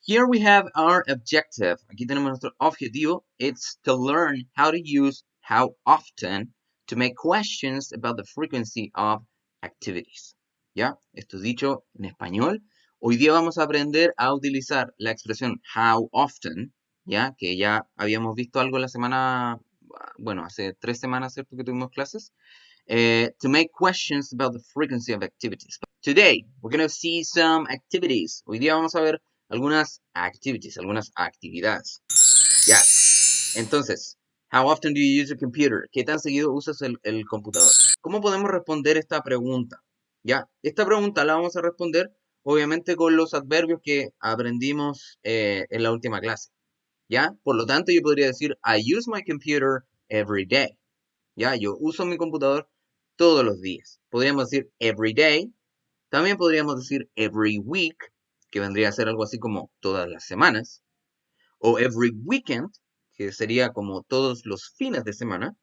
Here we have our objective. Aquí tenemos nuestro objetivo. It's to learn how to use how often to make questions about the frequency of activities. ¿Ya? Esto dicho en español. Hoy día vamos a aprender a utilizar la expresión how often, ¿ya? Que ya habíamos visto algo la semana, bueno, hace 3 semanas, ¿cierto? Que tuvimos clases. To make questions about the frequency of activities. Today, we're going to see some activities. Hoy día vamos a ver algunas activities, algunas actividades. Yes. Entonces, how often do you use your computer? ¿Qué tan seguido usas el computador? ¿Cómo podemos responder esta pregunta? Ya, esta pregunta la vamos a responder obviamente con los adverbios que aprendimos en la última clase. ¿Ya? Por lo tanto, yo podría decir, I use my computer every day. ¿Ya? Yo uso mi computador todos los días. Podríamos decir every day. También podríamos decir every week, que vendría a ser algo así como todas las semanas. O every weekend, que sería como todos los fines de semana.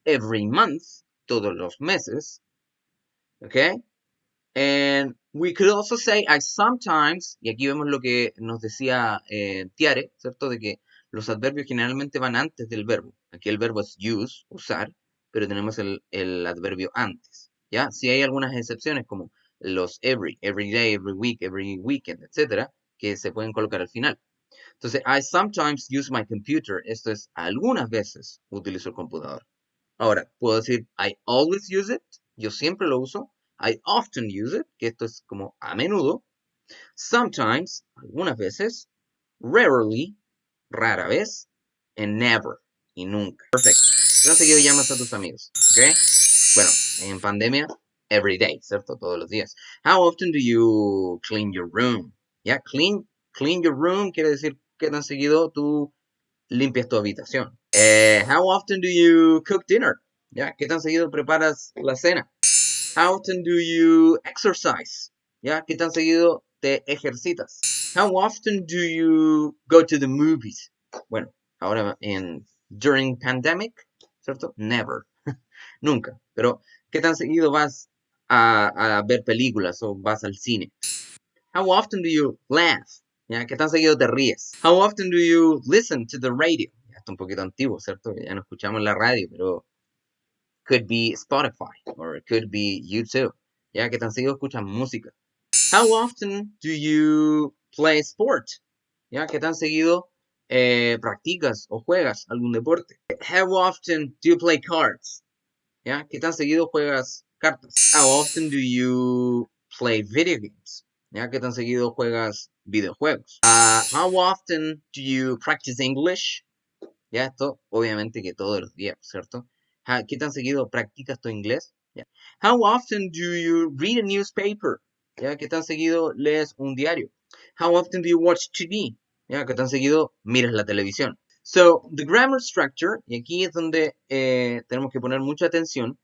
Every month, todos los meses. Okay? And we could also say I sometimes, y aquí vemos lo que nos decía Tiare, ¿cierto? De que los adverbios generalmente van antes del verbo. Aquí el verbo es use, usar, pero tenemos el adverbio antes, ¿ya? Si hay algunas excepciones como los every day, every week, every weekend, etcétera, que se pueden colocar al final. Entonces, I sometimes use my computer. Esto es, algunas veces utilizo el computador. Ahora, puedo decir I always use it. Yo siempre lo uso. I often use it, que esto es como a menudo. Sometimes, algunas veces. Rarely, rara vez. And never, y nunca. Perfecto. Entonces seguido llamas a tus amigos, ¿ok? Bueno, en pandemia, every day, ¿cierto? Todos los días. How often do you clean your room? ¿Ya? Clean your room quiere decir que tan seguido tú limpias tu habitación. How often do you cook dinner? ¿Ya? ¿Qué tan seguido preparas la cena? How often do you exercise? ¿Ya? ¿Qué tan seguido te ejercitas? How often do you go to the movies? Bueno, ahora during pandemic, ¿cierto? Never. Nunca. Pero, ¿qué tan seguido vas a ver películas o vas al cine? How often do you laugh? ¿Ya? ¿Qué tan seguido te ríes? How often do you listen to the radio? Ya está un poquito antiguo, ¿cierto? Ya no escuchamos la radio, pero could be Spotify or it could be YouTube. ¿Ya? ¿Qué tan seguido escuchas música? How often do you play sport? ¿Ya? ¿Qué tan seguido practicas o juegas algún deporte? How often do you play cards? ¿Ya? ¿Qué tan seguido juegas cartas? How often do you play video games? ¿Ya? ¿Qué tan seguido juegas videojuegos? How often do you practice English? Ya, esto obviamente que todos los días, ¿cierto? ¿Qué tan seguido practicas tu inglés? ¿Ya? How often do you read a newspaper? ¿Ya? ¿Qué tan seguido lees un diario? How often do you watch TV? ¿Ya? ¿Qué tan seguido miras la televisión? So, the grammar structure, y aquí es donde tenemos que poner mucha atención.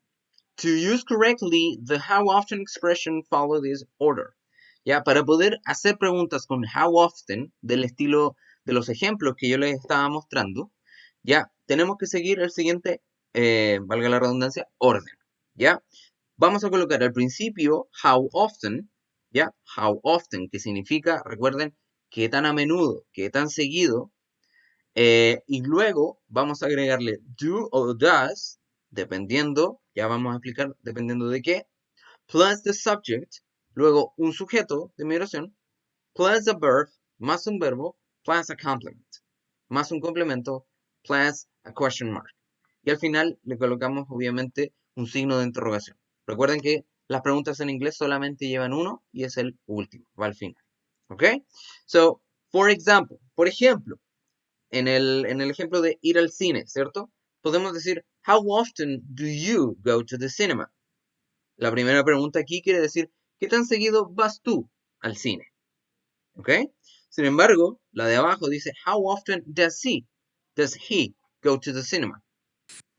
To use correctly, the how often expression follow this order. ¿Ya? Para poder hacer preguntas con how often, del estilo de los ejemplos que yo les estaba mostrando, ya, tenemos que seguir el siguiente, valga la redundancia, orden, ¿ya? Vamos a colocar al principio how often, ¿ya? How often, que significa, recuerden, qué tan a menudo, qué tan seguido, y luego vamos a agregarle do o does, dependiendo, ya vamos a explicar dependiendo de qué, plus the subject, luego un sujeto de mi oración, plus a verb, más un verbo, plus a complement, más un complemento, plus a question mark. Y al final le colocamos obviamente un signo de interrogación. Recuerden que las preguntas en inglés solamente llevan uno y es el último, va al final. ¿Ok? So, for example, por ejemplo, en el ejemplo de ir al cine, ¿cierto? Podemos decir, how often do you go to the cinema? La primera pregunta aquí quiere decir, ¿qué tan seguido vas tú al cine? ¿Ok? Sin embargo, la de abajo dice, how often does he go to the cinema?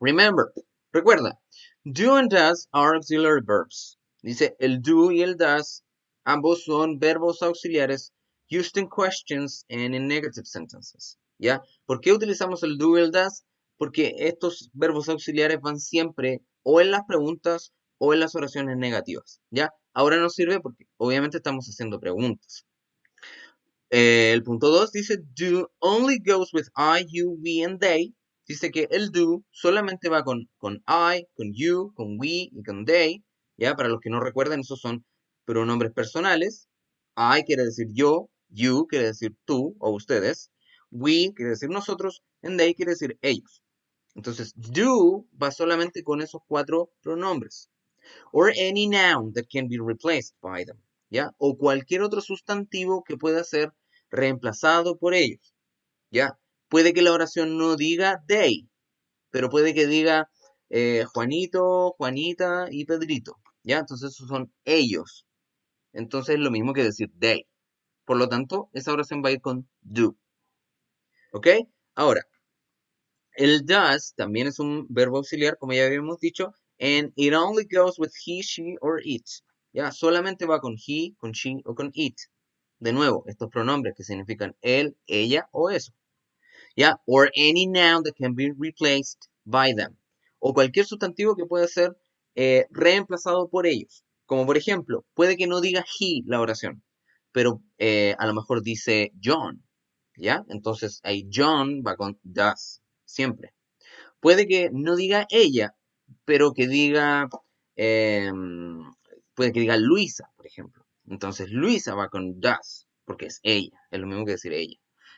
Remember, recuerda, do and does are auxiliary verbs. Dice, el do y el does, ambos son verbos auxiliares used in questions and in negative sentences. ¿Ya? ¿Por qué utilizamos el do y el does? Porque estos verbos auxiliares van siempre o en las preguntas o en las oraciones negativas. ¿Ya? Ahora nos sirve porque obviamente estamos haciendo preguntas. El punto 2 dice, do only goes with I, you, we, and they. Dice que el do solamente va con I, con you, con we y con they. Ya, para los que no recuerden, esos son pronombres personales. I quiere decir yo, you quiere decir tú o ustedes, we quiere decir nosotros, and they quiere decir ellos. Entonces, do va solamente con esos 4 pronombres. Or any noun that can be replaced by them. ¿Ya? O cualquier otro sustantivo que pueda ser reemplazado por ellos. ¿Ya? Puede que la oración no diga they, pero puede que diga Juanito, Juanita y Pedrito. ¿Ya? Entonces esos son ellos. Entonces es lo mismo que decir they. Por lo tanto, esa oración va a ir con do. ¿Ok? Ahora, el does también es un verbo auxiliar, como ya habíamos dicho, and it only goes with he, she, or it. Ya, solamente va con he, con she o con it. De nuevo, estos pronombres que significan él, ella o eso. Ya, or any noun that can be replaced by them. O cualquier sustantivo que pueda ser reemplazado por ellos. Como por ejemplo, puede que no diga he la oración, pero a lo mejor dice John. ¿Ya? Entonces ahí John va con does, siempre. Puede que no diga ella, pero que diga, puede que diga Luisa, por ejemplo. Entonces Luisa va con does, porque es ella, es lo mismo que decir ella.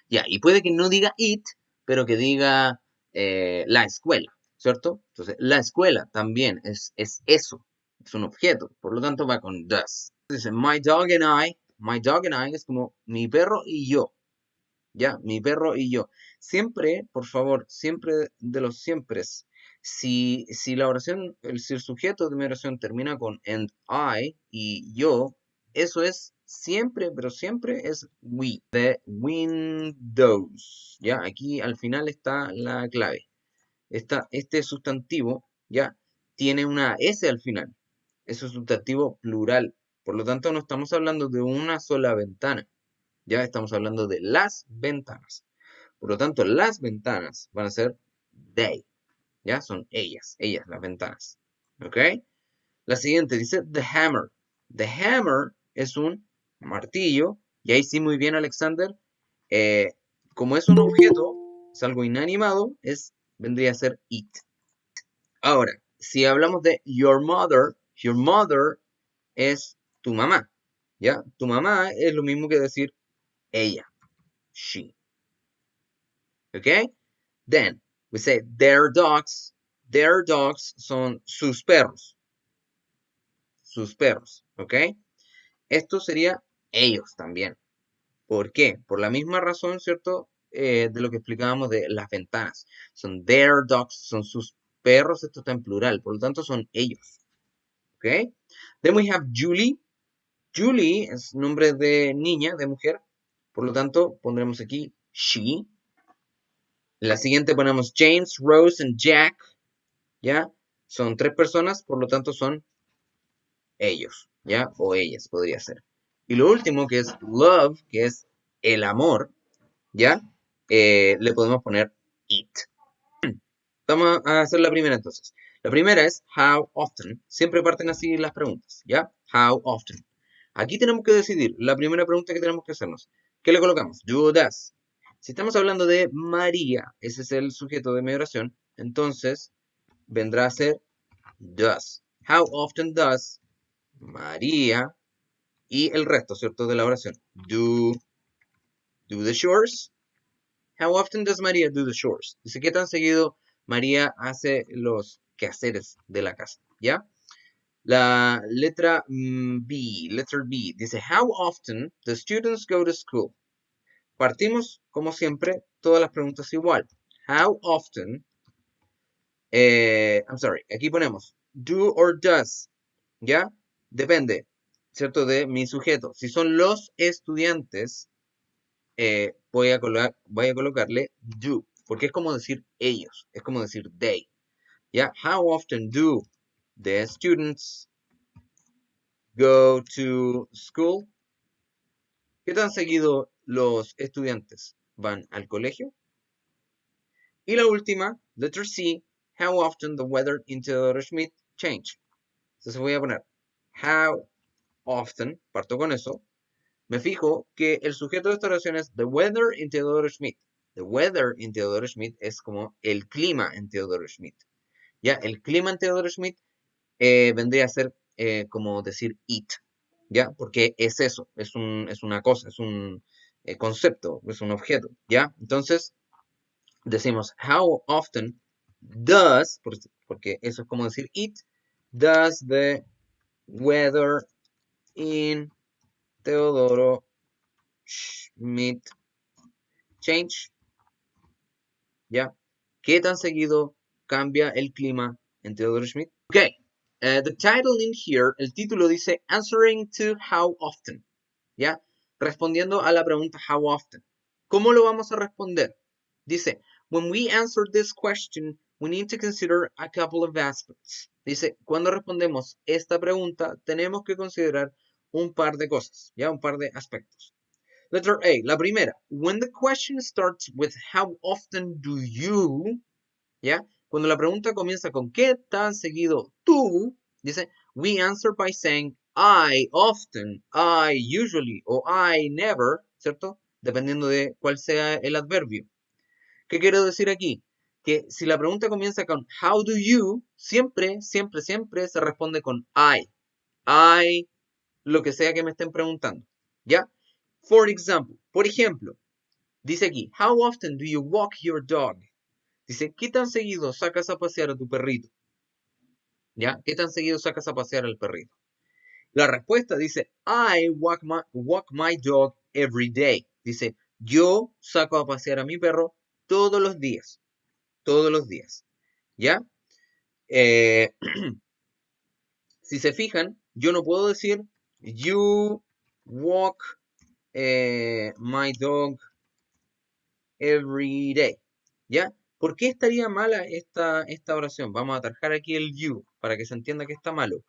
Ya, y puede que no diga it, pero que diga la escuela, ¿cierto? Entonces la escuela también es eso, es un objeto, por lo tanto va con does. Dice, my dog and I es como mi perro y yo. Ya, mi perro y yo. Siempre, por favor, siempre de los siempre. Si la oración, si el sujeto de mi oración termina con and I y yo, eso es siempre, pero siempre es we. The windows. Ya, aquí al final está la clave. Este sustantivo, ya, tiene una S al final. Es un sustantivo plural. Por lo tanto, no estamos hablando de una sola ventana. Ya estamos hablando de las ventanas. Por lo tanto, las ventanas van a ser they. Ya son ellas, las ventanas. ¿Ok? La siguiente dice the hammer. The hammer es un martillo. Y ahí sí, muy bien, Alexander. Como es un objeto, es algo inanimado, vendría a ser it. Ahora, si hablamos de your mother es tu mamá. ¿Ya? Tu mamá es lo mismo que decir ella. She. Okay? Then we say their dogs. Their dogs son sus perros. Sus perros. ¿Ok? Esto sería ellos también. ¿Por qué? Por la misma razón, ¿cierto? De lo que explicábamos de las ventanas. Son their dogs, son sus perros. Esto está en plural. Por lo tanto, son ellos. ¿Ok? Then we have Julie. Julie es nombre de niña, de mujer. Por lo tanto, pondremos aquí she. En la siguiente ponemos James, Rose and Jack. ¿Ya? Son 3 personas, por lo tanto son ellos, ¿ya? O ellas podría ser. Y lo último, que es love, que es el amor, ¿ya? Le podemos poner it. Vamos a hacer la primera entonces. La primera es how often. Siempre parten así las preguntas, ¿ya? How often. Aquí tenemos que decidir la primera pregunta que tenemos que hacernos. ¿Qué le colocamos? Do o does. Si estamos hablando de María, ese es el sujeto de mi oración, entonces vendrá a ser does. How often does María y el resto, ¿cierto? De la oración. Do the chores. How often does María do the chores? Dice, ¿qué tan seguido María hace los quehaceres de la casa? ¿Ya? La letra B, letter B, dice, how often the students go to school? Partimos, como siempre, todas las preguntas igual. How often, I'm sorry, aquí ponemos do or does, ¿ya? Depende, ¿cierto? De mi sujeto. Si son los estudiantes, voy a colocarle do, porque es como decir ellos, es como decir they. ¿Ya? How often do the students go to school? ¿Qué tan seguido los estudiantes van al colegio? Y la última, letter C, how often the weather in Theodore Schmidt change. Entonces voy a poner how often, parto con eso, me fijo que el sujeto de esta oración es the weather in Theodore Schmidt. The weather in Theodore Schmidt es como el clima en Theodore Schmidt. ¿Ya? El clima en Theodore Schmidt vendría a ser como decir it. ¿Ya? Porque es eso, es una cosa, es un concepto, es un objeto. ¿Ya? Entonces, decimos how often does, porque eso es como decir it, does the weather in Teodoro Schmidt change. ¿Ya? ¿Qué tan seguido cambia el clima en Teodoro Schmidt? Ok, the title in here, el título dice answering to how often. ¿Ya? Respondiendo a la pregunta how often. ¿Cómo lo vamos a responder? Dice, when we answer this question, we need to consider a couple of aspects. Dice, cuando respondemos esta pregunta, tenemos que considerar un par de cosas, ¿ya? Un par de aspectos. Letter A, la primera. When the question starts with how often do you, ¿ya? Cuando la pregunta comienza con ¿qué tan seguido tú? Dice, we answer by saying I often, I usually o I never, ¿cierto? Dependiendo de cuál sea el adverbio. ¿Qué quiero decir aquí? Que si la pregunta comienza con how do you, siempre, siempre, siempre se responde con I, lo que sea que me estén preguntando. ¿Ya? For example, por ejemplo, dice aquí, how often do you walk your dog? Dice, ¿qué tan seguido sacas a pasear a tu perrito? ¿Ya? ¿Qué tan seguido sacas a pasear al perrito? La respuesta dice, I walk my dog every day. Dice, yo saco a pasear a mi perro todos los días. Todos los días. ¿Ya? Si se fijan, yo no puedo decir, you walk my dog every day. ¿Ya? ¿Por qué estaría mala esta oración? Vamos a atajar aquí el you para que se entienda que está malo.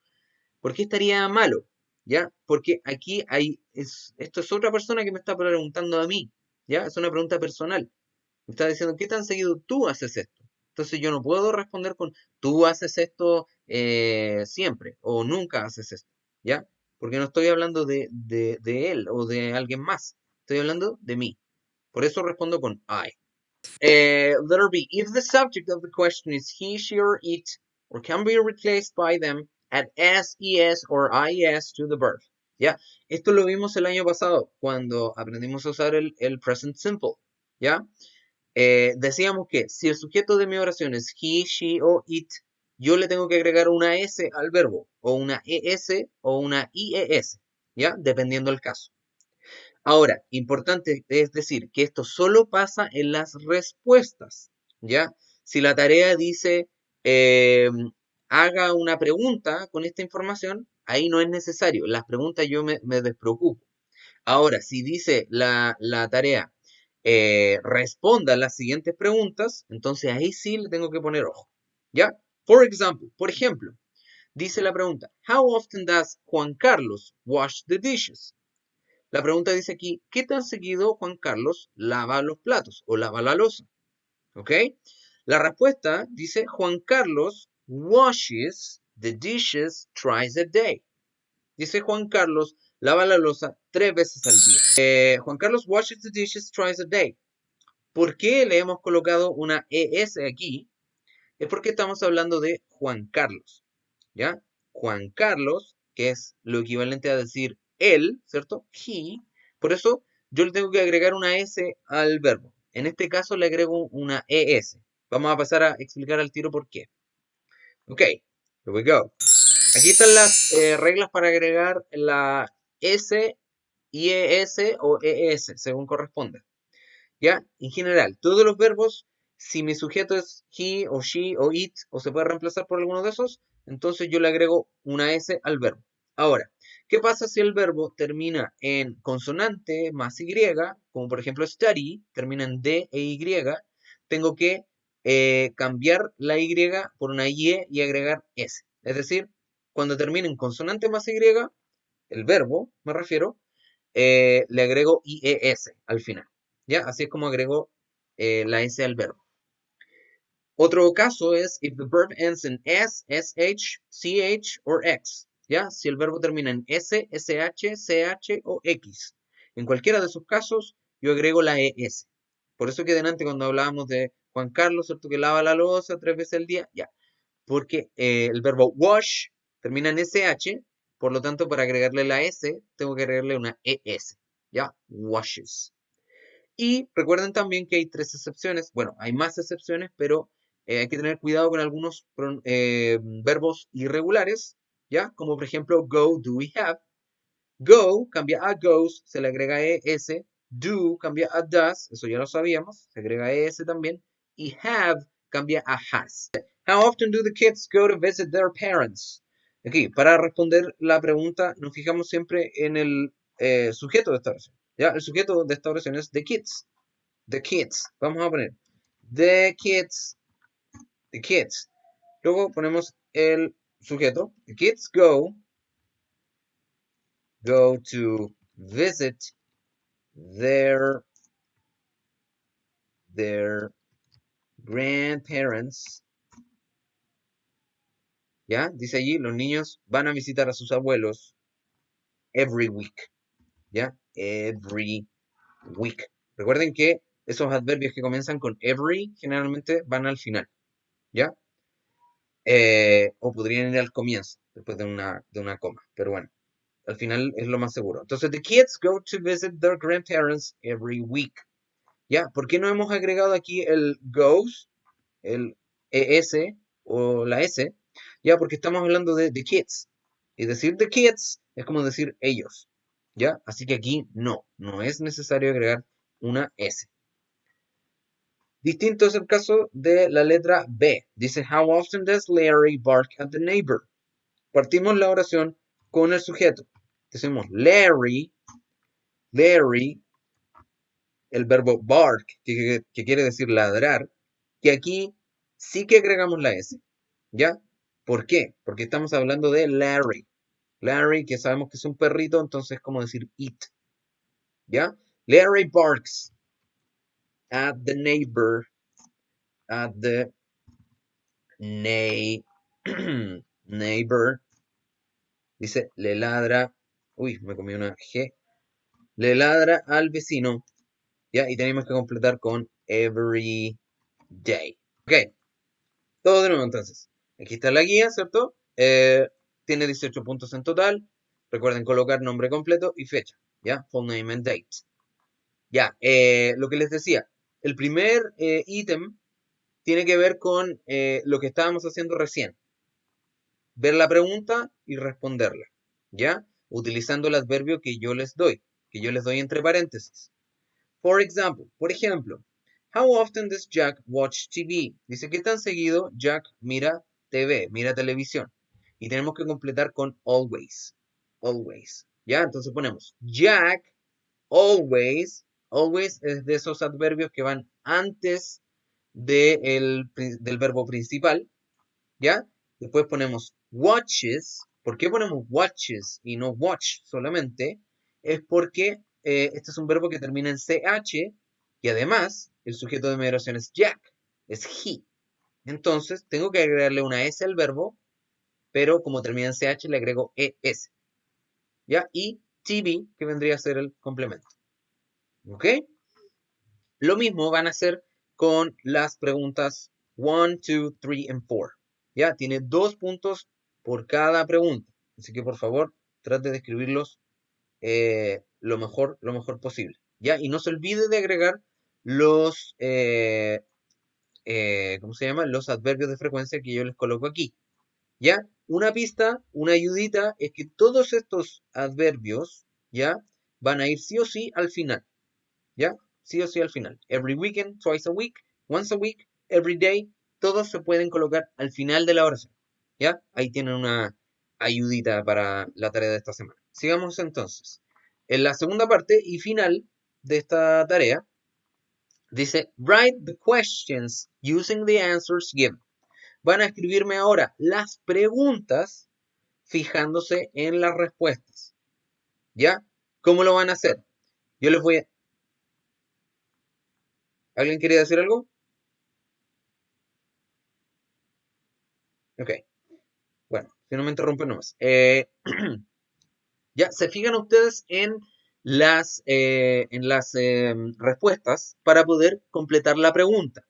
¿Por qué estaría malo? ¿Ya? Porque aquí esto es otra persona que me está preguntando a mí. ¿Ya? Es una pregunta personal. Me está diciendo, ¿qué tan seguido tú haces esto? Entonces yo no puedo responder con, tú haces esto siempre o nunca haces esto. ¿Ya? Porque no estoy hablando de él o de alguien más. Estoy hablando de mí. Por eso respondo con I. Letter B. If the subject of the question is he, she, or it, or can be replaced by them, add s, es, or is to the verb. ¿Ya? Esto lo vimos el año pasado, cuando aprendimos a usar el present simple. ¿Ya? Decíamos que si el sujeto de mi oración es he, she o it, yo le tengo que agregar una s al verbo, o una es o una ies, ¿ya? Dependiendo del caso. Ahora, importante es decir que esto solo pasa en las respuestas, ¿ya? Si la tarea dice haga una pregunta con esta información, ahí no es necesario. Las preguntas yo me despreocupo. Ahora, si dice la tarea responda las siguientes preguntas, entonces ahí sí le tengo que poner ojo, ¿ya? Por ejemplo, dice la pregunta, how often does Juan Carlos wash the dishes? La pregunta dice aquí, ¿qué tan seguido Juan Carlos lava los platos o lava la loza? ¿Ok? La respuesta dice, Juan Carlos washes the dishes twice a day. Dice Juan Carlos lava la loza 3 veces al día. Juan Carlos washes the dishes twice a day. ¿Por qué le hemos colocado una ES aquí? Es porque estamos hablando de Juan Carlos. ¿Ya? Juan Carlos, que es lo equivalente a decir él, ¿cierto? He. Por eso yo le tengo que agregar una S al verbo. En este caso le agrego una ES. Vamos a pasar a explicar al tiro por qué. Ok, here we go. Aquí están las reglas para agregar la S, IES o ES, según corresponda. ¿Ya? En general, todos los verbos, si mi sujeto es he o she o it, o se puede reemplazar por alguno de esos, entonces yo le agrego una S al verbo. Ahora, ¿qué pasa si el verbo termina en consonante más Y, como por ejemplo study, termina en D e Y? Tengo que cambiar la Y por una Y y agregar S. Es decir, cuando termine en consonante más Y, el verbo, me refiero, le agrego IES al final. ¿Ya? Así es como agrego la S al verbo. Otro caso es if the verb ends in S, SH, CH or X. ¿Ya? Si el verbo termina en S, SH, CH o X. En cualquiera de esos casos, yo agrego la ES. Por eso que delante cuando hablábamos de Juan Carlos, ¿cierto? Que lava la loza 3 veces al día, ya. Porque el verbo wash termina en SH, por lo tanto, para agregarle la S, tengo que agregarle una ES, ¿ya? Washes. Y recuerden también que hay 3 excepciones. Bueno, hay más excepciones, pero hay que tener cuidado con algunos verbos irregulares, ¿ya? Como por ejemplo, go, do we have. Go cambia a goes, se le agrega ES. Do cambia a does, eso ya lo sabíamos, se agrega ES también. Y have cambia a has. How often do the kids go to visit their parents? Aquí, para responder la pregunta, nos fijamos siempre en el sujeto de esta oración. ¿Ya? El sujeto de esta oración es the kids. The kids. Vamos a poner the kids. The kids. Luego ponemos el sujeto. The kids go to visit their grandparents. ¿Ya? Dice allí, los niños van a visitar a sus abuelos every week. ¿Ya? Every week. Recuerden que esos adverbios que comienzan con every generalmente van al final. ¿Ya? O podrían ir al comienzo, después de una coma. Pero bueno, al final es lo más seguro. Entonces, the kids go to visit their grandparents every week. ¿Ya? ¿Por qué no hemos agregado aquí el goes, el ES o la S? Ya, porque estamos hablando de the kids. Y decir the kids es como decir ellos. ¿Ya? Así que aquí no es necesario agregar una S. Distinto es el caso de la letra B. Dice, how often does Larry bark at the neighbor? Partimos la oración con el sujeto. Decimos Larry, el verbo bark, que quiere decir ladrar, que aquí sí que agregamos la S. ¿Ya? ¿Por qué? Porque estamos hablando de Larry. Larry, que sabemos que es un perrito, entonces es como decir it. ¿Ya? Larry barks at the neighbor, at the neighbor. Dice, le ladra. Uy, me comí una G. Le ladra al vecino. ¿Ya? Y tenemos que completar con every day. Ok. Todo de nuevo entonces. Aquí está la guía, ¿cierto? Tiene 18 puntos en total. Recuerden colocar nombre completo y fecha. ¿Ya? Full name and date. Ya, lo que les decía. El primer ítem tiene que ver con lo que estábamos haciendo recién. Ver la pregunta y responderla. ¿Ya? Utilizando el adverbio que yo les doy entre paréntesis. Por ejemplo, how often does Jack watch TV? Dice, ¿qué tan seguido Jack mira TV, mira televisión? Y tenemos que completar con always. Always. ¿Ya? Entonces ponemos Jack always. Always es de esos adverbios que van antes del verbo principal. ¿Ya? Después ponemos watches. ¿Por qué ponemos watches y no watch solamente? Es porque este es un verbo que termina en CH y además el sujeto de mi oración es Jack, es he. Entonces tengo que agregarle una S al verbo, pero como termina en CH le agrego ES. ¿Ya? Y TV, que vendría a ser el complemento. ¿Ok? Lo mismo van a hacer con las preguntas 1, 2, 3 y 4. ¿Ya? Tiene 2 puntos por cada pregunta. Así que por favor, trate de escribirlos lo mejor posible. ¿Ya? Y no se olvide de agregar los, ¿cómo se llama? Los adverbios de frecuencia que yo les coloco aquí. ¿Ya? Una pista, una ayudita, es que todos estos adverbios, ¿ya? Van a ir sí o sí al final. ¿Ya? Sí o sí al final. Every weekend, twice a week, once a week, every day, todos se pueden colocar al final de la oración. ¿Ya? Ahí tienen una ayudita para la tarea de esta semana. Sigamos entonces. En la segunda parte y final de esta tarea, dice, write the questions using the answers given. Van a escribirme ahora las preguntas fijándose en las respuestas. ¿Ya? ¿Cómo lo van a hacer? Yo les voy a... ¿Alguien quiere decir algo? Ok. Bueno, si no me interrumpen nomás. Ya, se fijan ustedes en en las respuestas para poder completar la pregunta.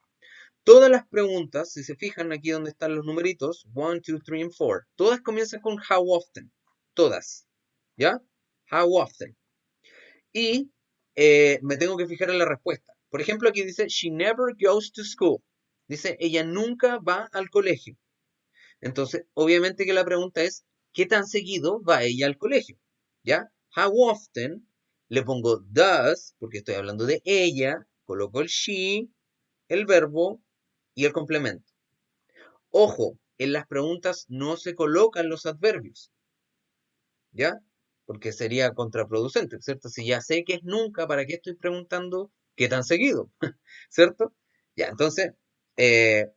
Todas las preguntas, si se fijan aquí donde están los numeritos, 1, 2, 3 y 4, todas comienzan con how often. Todas. ¿Ya? How often. Y me tengo que fijar en la respuesta. Por ejemplo, aquí dice, she never goes to school. Dice, ella nunca va al colegio. Entonces, obviamente que la pregunta es, ¿qué tan seguido va ella al colegio? ¿Ya? How often, le pongo does, porque estoy hablando de ella, coloco el she, el verbo y el complemento. Ojo, en las preguntas no se colocan los adverbios, ¿ya? Porque sería contraproducente, ¿cierto? Si ya sé que es nunca, ¿para qué estoy preguntando qué tan seguido? ¿Cierto? Ya, entonces, eh,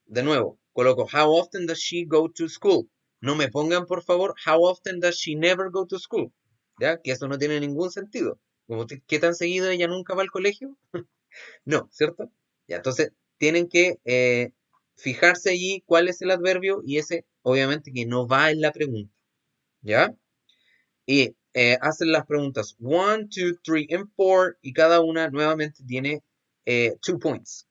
de nuevo, coloco how often does she go to school. No me pongan, por favor, how often does she never go to school. ¿Ya? Que eso no tiene ningún sentido. Como, ¿qué tan seguido ella nunca va al colegio? No, ¿cierto? Ya, entonces, tienen que fijarse allí cuál es el adverbio y ese, obviamente, que no va en la pregunta. ¿Ya? Y hacen las preguntas 1, 2, 3 and 4 y cada una nuevamente tiene 2 points.